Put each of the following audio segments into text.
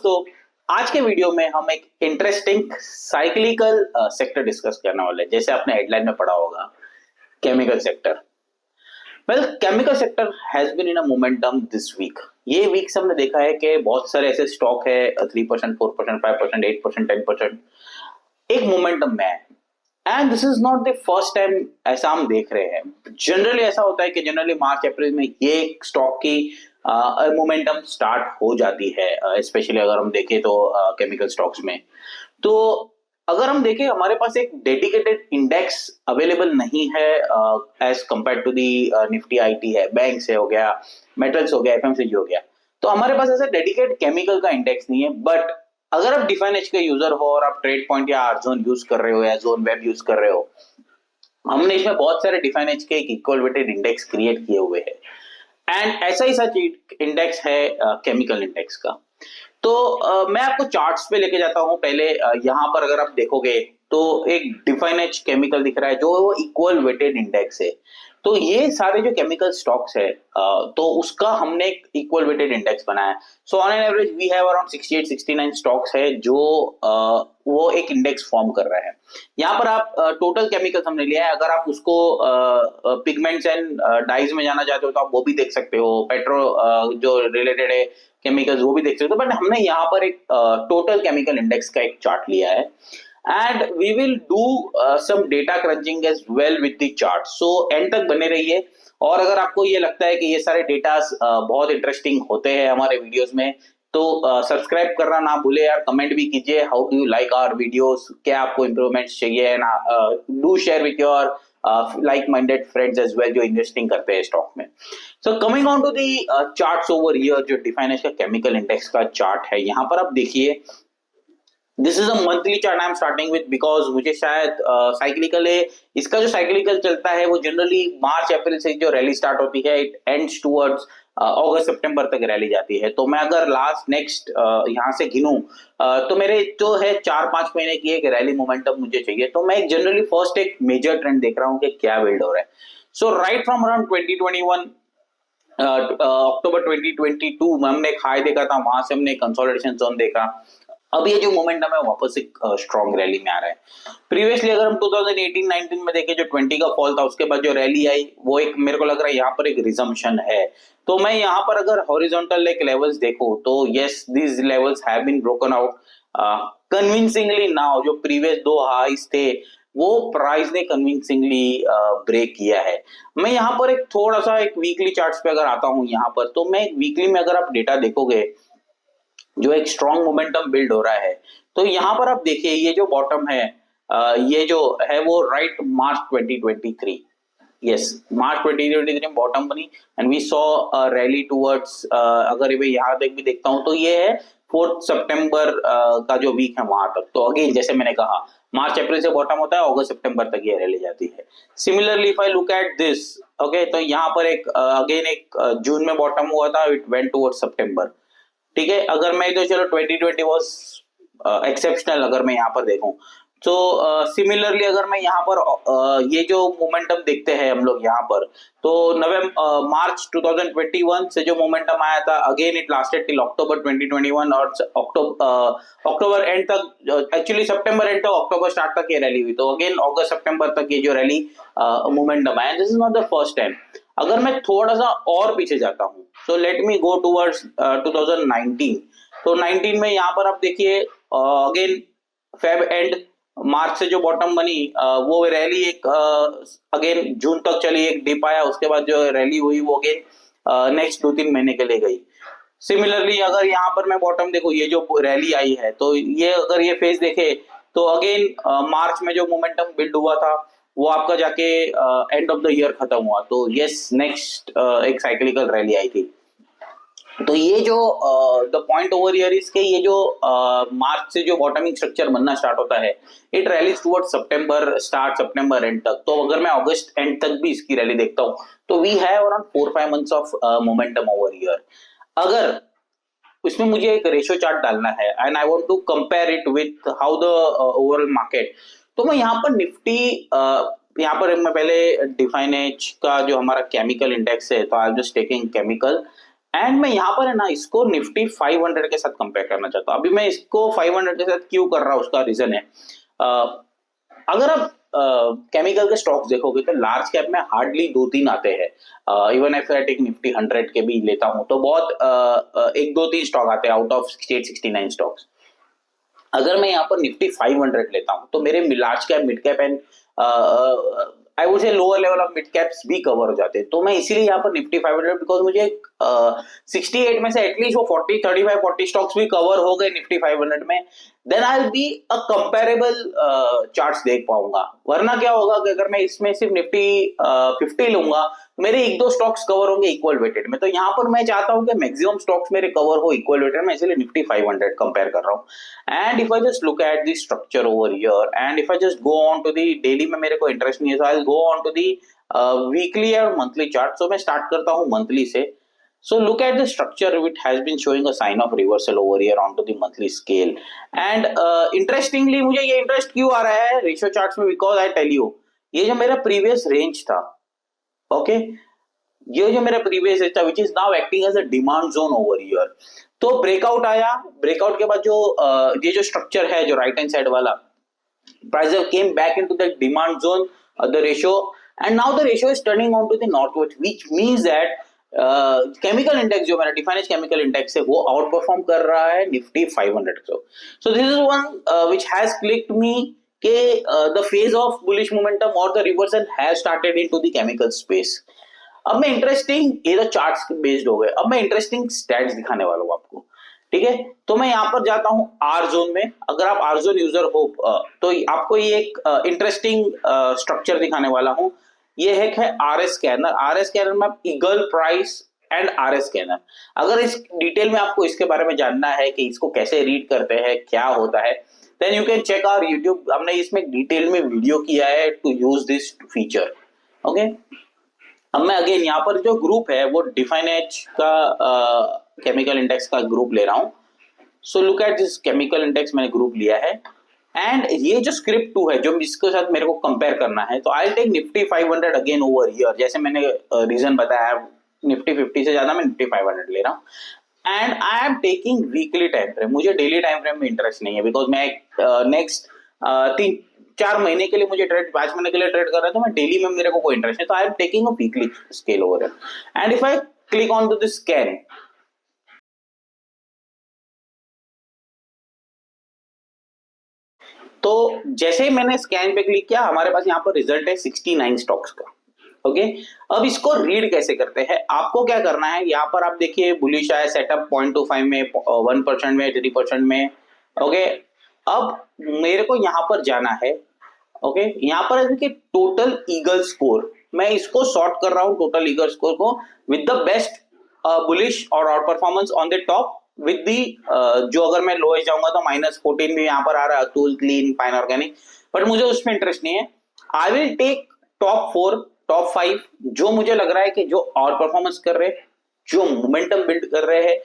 दोस्तों, आज के वीडियो में हम एक इंटरेस्टिंग साइक्लिकल सेक्टर डिस्कस करने वाले हैं। जैसे आपने हेडलाइन में पढ़ा होगा, chemical sector. Well, chemical sector has been in a momentum this week. ये वीक से हमने देखा है कि बहुत सारे ऐसे स्टॉक है 3%, 4%, 5%, 8%, 10% एक मोमेंटम में है। And this is not the first time ऐसा हम देख रहे हैं। जनरली ऐसा होता है कि जनरली मार्च अप्रैल में ये स्टॉक की मोमेंटम स्टार्ट हो जाती है, स्पेशली अगर हम देखें तो केमिकल स्टॉक्स में। तो अगर हम देखें, हमारे पास एक डेडिकेटेड इंडेक्स अवेलेबल नहीं है as compare to the Nifty IT है, बैंक से हो गया, मेटल्स हो गया, एफएमसीजी हो गया। तो हमारे पास ऐसा डेडिकेटेड केमिकल का इंडेक्स नहीं है। बट अगर आप डिफाइनेज के यूजर हो और आप ट्रेड पॉइंट या आरजोन यूज कर रहे हो या जोन वेब यूज कर रहे हो, हमने इसमें बहुत सारे डिफाइनेज के एक इक्वल वेटेड इंडेक्स क्रिएट किए हुए हैं। एंड ऐसा ही सच इंडेक्स है केमिकल इंडेक्स का। तो मैं आपको चार्ट्स पे लेके जाता हूं। पहले यहां पर अगर आप देखोगे तो एक डिफाइनेज केमिकल दिख रहा है जो इक्वल वेटेड इंडेक्स है। तो ये सारे जो केमिकल स्टॉक्स है तो उसका हमने एक इक्वल वेटेड इंडेक्स बनाया। So on an average we have around 68 69 stocks है जो वो एक इंडेक्स फॉर्म कर रहा है। यहाँ पर आप टोटल केमिकल्स हमने लिया है। अगर आप उसको पिगमेंट्स एंड डाइज में जाना चाहते हो तो आप वो भी देख सकते हो। पेट्रो जो रिलेटेड है केमिकल्स वो भी देख सकते हो। बट हमने यहाँ पर एक टोटल केमिकल इंडेक्स का एक चार्ट लिया है। And we will do some data crunching as well with the chart. So end तक बने रहिए। और अगर आपको ये लगता है कि ये सारे डेटा बहुत इंटरेस्टिंग होते हैं हमारे वीडियोस में, तो सब्सक्राइब करना ना भूले यार। कमेंट भी कीजिए, how do you like our videos, क्या आपको इंप्रूवमेंट्स चाहिए ना। Do share with your like minded friends as well जो इन्वेस्टिंग करते हैं स्टॉक में। So coming on to the charts over here, जो डिफाइनेज का केमिकल इंडेक्स का चार्ट है, यहाँ पर आप देखिए this is a monthly chart I am starting with, because मुझे शायद साइक्लिकल है। इसका जो साइक्लिकल चलता है वो जनरली मार्च अप्रैल से जो रैली स्टार्ट होती है, इट एंड्स टुवर्ड्स अगस्त सितंबर तक रैली जाती है। तो मैं अगर लास्ट नेक्स्ट यहाँ से गिनूं तो मेरे जो है 4-5 महीने की एक रैली मोमेंटम मुझे चाहिए। तो मैं जनरली फर्स्ट एक मेजर ट्रेंड देख रहा हूँ कि क्या बिल्ड हो रहा है। सो राइट फ्रॉम अराउंड 2021 अक्टूबर 2022 में हमने एक हाई देखा था, वहां से हमने कंसोलिडेशन जोन देखा। अब ये जो मोमेंटम है वापस एक स्ट्रॉन्ग रैली में आ रहा है। प्रीवियसली अगर हम 2018-19 में देखें, जो 20 का फॉल था उसके बाद जो रैली आई वो एक मेरे को लग रहा है यहाँ पर एक रिजम्पशन है। तो मैं यहाँ पर अगर हॉरिजॉन्टल एक लेवल्स देखूं तो yes, these levels have been broken out convincingly now. जो प्रीवियस दो हाईज थे वो प्राइस ने कन्विंसिंगली ब्रेक किया है। मैं यहाँ पर एक थोड़ा सा एक वीकली चार्ट्स पे अगर आता हूँ यहाँ पर, तो मैं वीकली में अगर आप डेटा देखोगे जो एक स्ट्रॉन्ग मोमेंटम बिल्ड हो रहा है, तो यहाँ पर आप देखिए ये जो बॉटम है ये जो है वो राइट मार्च 2023, यस मार्च 2023 में बॉटम बनी and we saw rally towards, अगर मैं यहाँ तक भी देखता हूँ तो ये है 4 सितंबर का जो वीक है वहां तक। तो अगेन जैसे मैंने कहा, मार्च अप्रैल से बॉटम होता है, अगस्त सितंबर तक ये रैली जाती है। Similarly if I look at this, okay, तो यहाँ पर एक अगेन एक जून में बॉटम हुआ था, इट वेंट टुवर्ड्स सितंबर। ठीक है, अगर मैं तो चलो 2020 वाज एक्सेप्शनल अगर मैं यहाँ पर देखूं तो सिमिलरली अगर मैं यहाँ पर ये जो मोमेंटम देखते हैं हम लोग यहाँ पर, तो नवंबर मार्च 2021 से जो मोमेंटम आया था, अगेन इट लास्टेड टिल अक्टूबर 2021 और अक्टूबर एंड तक, एक्चुअली सितंबर एंड तक अक्टूबर स्टार्ट तक ये रैली हुई। तो अगेन अगस्त सितंबर तक ये जो रैली मोमेंटम आया, this is not the first time. अगर मैं थोड़ा सा और पीछे जाता हूँ, सो लेट मी गो टुवर्ड्स 2019। तो 19 में यहाँ पर आप देखिए अगेन फेब एंड मार्च से जो बॉटम बनी वो रैली एक अगेन जून तक चली, एक डिप आया, उसके बाद जो रैली हुई वो अगेन नेक्स्ट 2-3 महीने के लिए गई। सिमिलरली अगर यहाँ पर मैं बॉटम देखो, ये जो रैली आई है, तो ये अगर ये फेज देखे तो अगेन मार्च में जो मोमेंटम बिल्ड हुआ था वो आपका जाके एंड ऑफ द ईयर खत्म हुआ। तो यस, नेक्स्ट एक साइक्लिकल रैली आई थी। तो ये जो the point over here is के ये जो मार्च से जो बॉटमिंग स्ट्रक्चर बनना स्टार्ट होता है, it rallies toward September, start September and तक। तो अगर मैं अगस्त एंड तक भी इसकी रैली देखता हूँ तो we have around 4-5 months of momentum over here. अगर इसमें मुझे एक रेशियो चार्ट डालना है and I want to compare it with how the overall market, तो मैं यहाँ पर निफ्टी यहाँ पर मैं पहले डिफाइनेज का जो हमारा केमिकल इंडेक्स है, तो I am just taking chemical and मैं यहाँ पर है ना इसको निफ्टी 500 के साथ कंपेयर करना चाहता हूँ। अभी मैं इसको 500 के साथ क्यों कर रहा हूँ, उसका रीजन है अगर आप केमिकल के स्टॉक्स देखोगे तो लार्ज कैप में हार्डली 2-3 आते हैं। Even if I take Nifty 100 के भी लेता हूं तो बहुत 1-2-3 स्टॉक आते हैं आउट ऑफ 68-69 स्टॉक्स। अगर मैं यहाँ पर निफ्टी 500 लेता हूं तो मेरे large cap, mid cap and I would say lower level of mid caps भी कवर हो जाते हैं। तो मैं इसीलिए यहाँ पर निफ्टी 500, बिकॉज मुझे 68 में से एटलीस्ट वो 35-40 स्टॉक्स भी कवर हो गए निफ्टी 500 में, then I will be a comparable charts देख पाऊंगा। वरना क्या होगा कि अगर मैं इसमें सिर्फ निफ्टी 50 लूंगा, मेरे 1-2 स्टॉक्स कवर होंगे इक्वल वेटेड में। तो यहाँ पर मैं चाहता हूँ कि मैक्सिमम स्टॉक्स मेरे कवर हो इक्वल वेटेड में, इसलिए निफ्टी 500 कंपेयर कर रहा हूँ। And if I just look at the structure over here and if I just go on to the daily में मेरे को इंटरेस्ट नहीं है, so I will go on to the weekly और मंथली चार्ट। सो मैं start करता हूँ monthly से। So look at the structure, it has been showing a sign of reversal over here onto the monthly scale. And interestingly मुझे ये interest क्यों आ रहा है रेशियो चार्ट्स में, बिकॉज आई टेल यू ये जो मेरा प्रीवियस रेंज था, ओके ये जो मेरा प्रीवियस रेंज था which is now acting as a demand zone over here. तो ब्रेकआउट आया, ब्रेकआउट के बाद जो ये जो स्ट्रक्चर है जो राइट हैंड साइड वाला, price came back into the demand zone, the ratio, and now the ratio is turning on to the northward, which means that chemical index जो मेरा डिफाइनेज केमिकल इंडेक्स है वो आउट परफॉर्म कर रहा है निफ्टी 500 को। So this is one which has clicked me के the phase of bullish momentum और the reversal has started into the chemical space. अब मैं इंटरेस्टिंग, ये तो चार्ट्स बेस्ड हो गए, अब मैं इंटरेस्टिंग स्टैट्स दिखाने वाला हूं आपको, ठीक है। तो मैं यहाँ पर जाता हूं आर जोन में। अगर आप आर जोन यूजर हो तो आपको ये एक इंटरेस्टिंग स्ट्रक्चर दिखाने वाला हूं। ये है आरएस स्कैनर। आरएस स्कैनर में आप eagle price and RS scanner, अगर इस डिटेल में आपको इसके बारे में जानना है कि इसको कैसे रीड करते हैं, क्या होता है, then you can check our YouTube. हमने इसमें डिटेल में वीडियो किया है to use this feature, okay. अब मैं अगेन यहाँ पर जो ग्रुप है वो डिफाइनेज का केमिकल इंडेक्स का ग्रुप ले रहा हूँ। So look at this chemical index, मैंने ग्रुप लिया है एंड ये जो स्क्रिप्ट 2 है जो इसके साथ मेरे को कंपेयर करना है, तो I take Nifty 500 again over here. जैसे मैंने रीजन बताया निफ्टी 50 से ज्यादा मैं निफ्टी 500 ले रहा हूँ and I am taking weekly time frame. मुझे डेली टाइम फ्रेम में इंटरेस्ट नहीं है, बिकॉज मैं नेक्स्ट 3-4 महीने के लिए मुझे ट्रेड, 5 महीने के लिए ट्रेड कर रहा है, तो मैं डेली में मेरे को कोई इंटरेस्ट नहीं। तो I am taking a weekly scale over here and if I click on to this scan, तो जैसे ही मैंने स्कैन पे क्लिक किया हमारे पास यहाँ पर रिजल्ट है 69 स्टॉक्स का, ओके। अब इसको रीड कैसे करते हैं, आपको क्या करना है, यहाँ पर आप देखिए बुलिश आया सेटअप 0.25 में, 1% में, 3% में, ओके। अब मेरे को यहाँ पर जाना है, ओके। यहाँ पर देखिए टोटल ईगल स्कोर, मैं इसको सॉर्ट कर रहा हूँ टोटल ईगल स्कोर को विद द बेस्ट बुलिश और out performance on the top with the जो अगर मैं लोएस्ट जाऊंगा तो -14 भी यहाँ पर आ रहा है, Atul, Clean, Fine Organic, but मुझे उसमें इंटरेस्ट नहीं है। I will take top 4, top 5 जो मुझे लग रहा है कि जो और परफॉर्मेंस कर रहे हैं, जो मोमेंटम बिल्ड कर रहे हैं,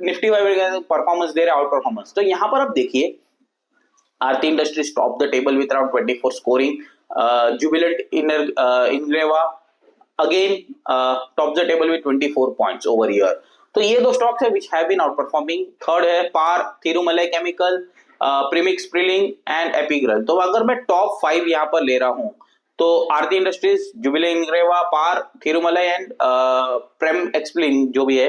निफ्टी 500 परफॉर्मेंस दे रहे हैं, आउट परफॉर्मेंस। तो यहाँ पर आप देखिए Aarti industries top the table with around 24 scoring, Jubilant Ingrevia again top the table with 24 points over year. तो ये दो स्टॉक्स है which have been outperforming. Third है पार, थिरुमलई केमिकल, प्रीमिक्स प्रिलिंग एंड एपिग्रल। तो अगर मैं टॉप 5 यहाँ पर ले रहा हूं तो आरती इंडस्ट्रीज, जुबिलेंट इनरेवा, पार, थिरुमलई एंड प्रेम एक्सप्लिन जो भी है,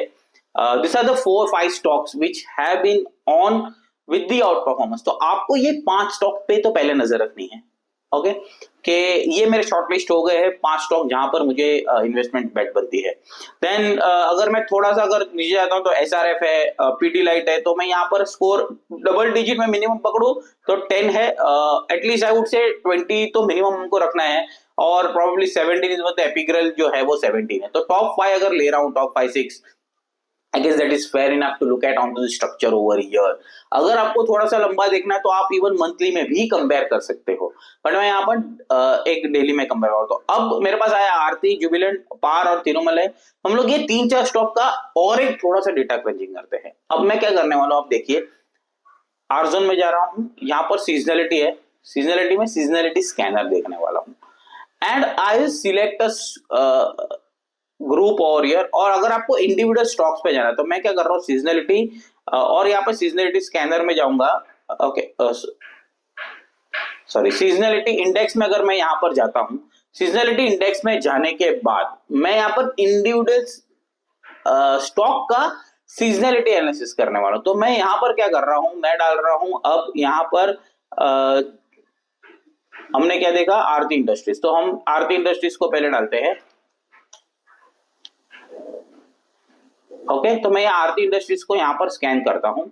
this are the 4-5 stocks which have been on with the out performance. तो आपको ये 5 स्टॉक पे तो पहले नजर रखनी है, ओके, कि ये मेरे शॉर्टलिस्ट हो गए हैं 5 स्टॉक जहां पर मुझे इन्वेस्टमेंट बेट बनती है। देन अगर मैं थोड़ा सा अगर नीचे जाता हूं तो एसआरएफ है, पीडीलाइट है, तो मैं यहाँ पर स्कोर डबल डिजिट में मिनिमम पकड़ू तो 10 है, एटलीस्ट आई वुड से 20 तो मिनिमम हमको रखना है, और प्रोबेबली 17 इज व्हाट द एपिग्रल जो है वो 17 है। तो टॉप 5 अगर ले रहा हूँ, top 5-6, I guess that is fair enough to look at onto the structure over here. अगर आपको थोड़ा सा लंबा देखना है तो आप इवन मंथली में भी कंपेयर कर सकते हो, बट मैं यहाँ पर एक डेली में कंपेयर करता हूँ। अब मेरे पास आया आरती, जुबिलेंट, पार और तिरुमलई। हम लोग ये 3-4 स्टॉक का और एक थोड़ा सा डेटा क्रंचिंग करते हैं। अब मैं क्या करने वाला हूँ, आप देखिए आर जोन में जा रहा हूँ, यहाँ पर सीजनलिटी है, सीजनलिटी में सीजनलिटी स्कैनर देखने वाला हूँ and I will select group और ईयर, और अगर आपको इंडिविजुअल स्टॉक्स पे जाना है तो मैं क्या कर रहा हूँ, सीजनलिटी और यहाँ पे सीजनलिटी स्कैनर में जाऊंगा। ओके सॉरी, सीजनलिटी इंडेक्स में अगर मैं यहाँ पर जाता हूँ, सीजनलिटी इंडेक्स में जाने के बाद मैं यहाँ पर इंडिविजुअल स्टॉक का सीजनलिटी एनालिसिस करने वाला हूं। तो मैं यहां पर क्या कर रहा हूं, मैं डाल रहा हूं अब यहां पर हमने क्या देखा, आरती इंडस्ट्रीज, तो हम आरती इंडस्ट्रीज को पहले डालते हैं। ओके, तो मैं यहाँ आरती इंडस्ट्रीज को यहां पर स्कैन करता हूं,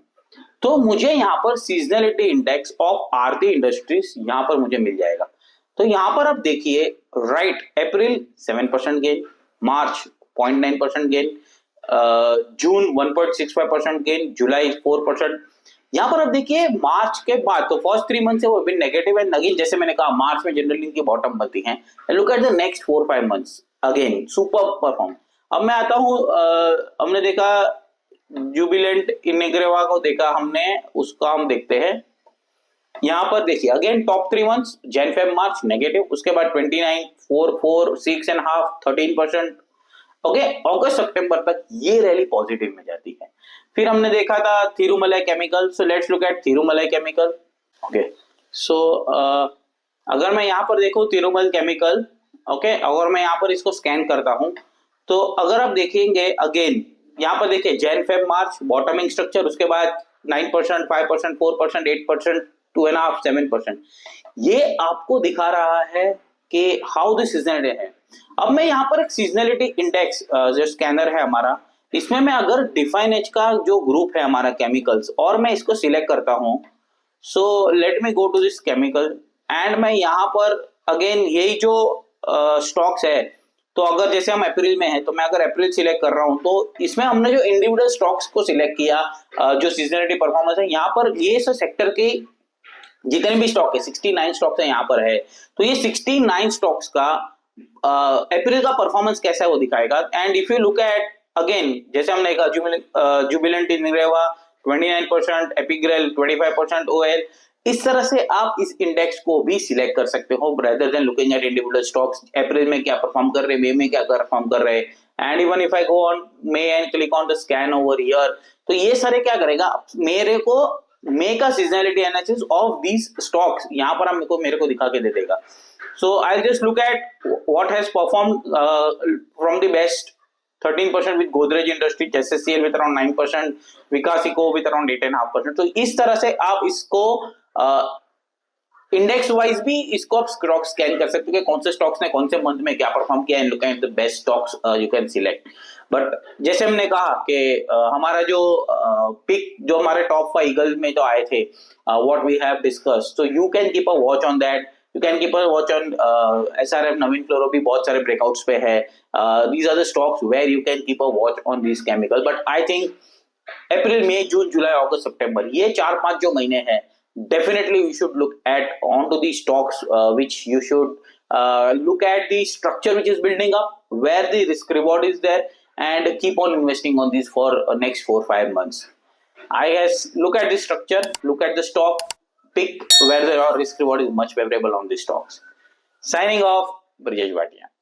तो मुझे यहां पर seasonality index of Aarti industries यहां पर मुझे मिल जाएगा। तो यहां पर आप देखिए, राइट, अप्रैल 7% गेन, मार्च 0.9% गेन, जून 1.65% गेन, जुलाई 4%। यहां पर आप देखिए मार्च के बाद तो फर्स्ट 3 मंथ से वो भी नेगेटिव है, अगेन जैसे मैंने कहा मार्च में जनरली इनकी बॉटम बनती है। Look at the next 4-5 months, again super perform. अब मैं आता हूं, हमने देखा जुबिलेंट इनिग्रेवा को देखा हमने, उसका हम देखते हैं। यहां पर देखिए again top 3 months Jan Feb March negative, उसके बाद 29, 4, 4, 6.5, 13%। ओके, अगस्त सितंबर तक ये रैली पॉजिटिव में जाती है। फिर हमने देखा था Thirumalai chemical, so let's look at Thirumalai chemical. Okay, so अगर मैं यहां पर देखूं थिरुमल केमिकल, ओके, अगर मैं यहां पर इसको स्कैन करता हूं, तो अगर आप देखेंगे अगेन यहां पर देखिए Jan Feb March bottoming structure, उसके बाद 9%, 5%, 4%, 8%, 2.5, 7%। ये आपको दिखा रहा है कि हाउ दिस सीजनल है। अब मैं यहाँ पर एक सीजनलिटी इंडेक्स जो स्कैनर है हमारा, इसमें मैं अगर डिफाइन एज का जो ग्रुप है हमारा केमिकल्स, और मैं इसको सिलेक्ट करता हूं, so let me go to this chemical and मैं यहाँ पर अगेन यही जो स्टॉक्स है, तो अगर जैसे हम अप्रैल में है तो मैं अगर अप्रैल सिलेक्ट कर रहा हूं, तो इसमें हमने जो इंडिविजुअल स्टॉक्स को सिलेक्ट किया, जो सीजनलिटी परफॉर्मेंस है, यहाँ पर ये सेक्टर के जितने भी स्टॉक है 69 स्टॉक्स है यहाँ पर है, तो ये 69 स्टॉक्स का अप्रैल का परफॉर्मेंस कैसा है वो दिखाएगा। And if you look at again, जैसे हमने कहा जुबिलेंट इनिग्रेवा 29%, एपिग्रेल 25%, ओएल, इस तरह से आप इस इंडेक्स को भी सिलेक्ट कर सकते हो rather than looking at individual stocks, अप्रैल में क्या परफॉर्म कर रहे हैं, मई में क्या परफॉर्म कर रहे हैं। And even if I go on May and click on the scan over here, तो ये सारे क्या करेगा, मेरे को make a seasonality analysis of these stocks यहाँ पर हम मेरे को दिखा के दे देगा। So I'll just look at what has performed from the best 13% with Godrej Industries, SSCL with around 9%, Vikasico with around 8.5%। तो इस तरह से आप इसको इंडेक्स वाइज भी इसको आप स्टॉक स्कैन कर सकते हो कि कौन से स्टॉक्स ने कौन से मंथ में क्या परफॉर्म किया, and look at the best stocks you can select. But जैसे हमने कहा कि हमारा जो पिक जो हमारे टॉप 5 ईगल में जो आए थे, what we have discussed, so you can keep a watch on that. You can keep a watch on SRF, Navin fluoro भी बहुत सारे ब्रेकआउट्स पे है। These are the stocks where you can keep a watch on this chemical. But I think अप्रैल, मई, जून, जुलाई, अगस्त, सितंबर, ये 4-5 जो महीने हैं, definitely you should look at onto the stocks, which you should look at the structure which is building up, where the risk reward is there, and keep on investing on these for next 4-5 months. I guess look at the structure, look at the stock, pick where the risk reward is much favorable on the stocks. Signing off, Brijesh Bhatia.